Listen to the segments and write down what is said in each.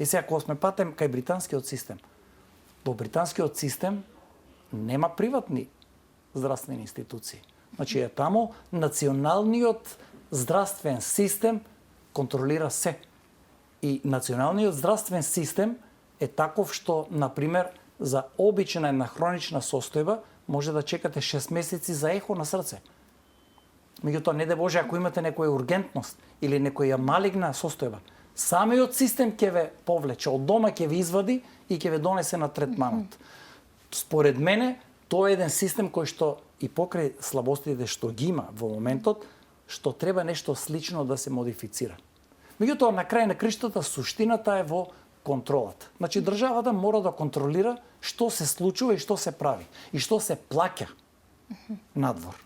сега кога сме патем кај британскиот систем. Во британскиот систем нема приватни здравствени институции. Значи е таму националниот здравствен систем контролира се. И националниот здравствен систем е таков што, например, за обична една хронична состојба може да чекате 6 месеци за ехо на срце. Меѓутоа, не де Боже, ако имате некоја ургентност или некоја малигна состојба, самиот систем ќе ве повлече, од дома ќе ве извади и ќе ве донесе на третманот. Според мене, тоа е еден систем кој што и покрај слабостите што ги има во моментот, што треба нешто слично да се модифицира. Меѓутоа, на крај на криштата, суштината е во контролата. Значи, државата мора да контролира што се случува и што се прави. И што се плаќа надвор.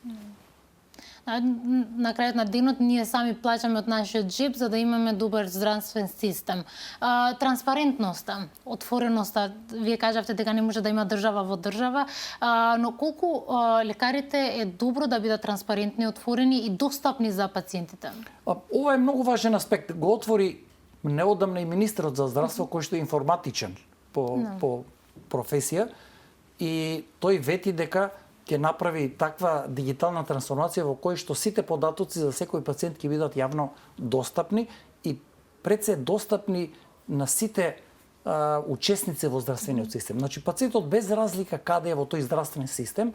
На крајот на денот ние сами плаќаме од нашиот джеб за да имаме добар здравствен систем. Транспарентноста, отвореноста, вие кажавте дека не може да има држава во држава, но колку лекарите е добро да бидат транспарентни, отворени и достапни за пациентите? Ова е многу важен аспект. Го отвори неодамна и министерот за здравство, кој што е информатичен по професија, и тој вети дека ќе направи таква дигитална трансформација во кој што сите податоци за секој пациент ќе бидат јавно достапни и пред се достапни на сите учесници во здравствениот систем. Значи, пациентот без разлика каде е во тој здравствен систем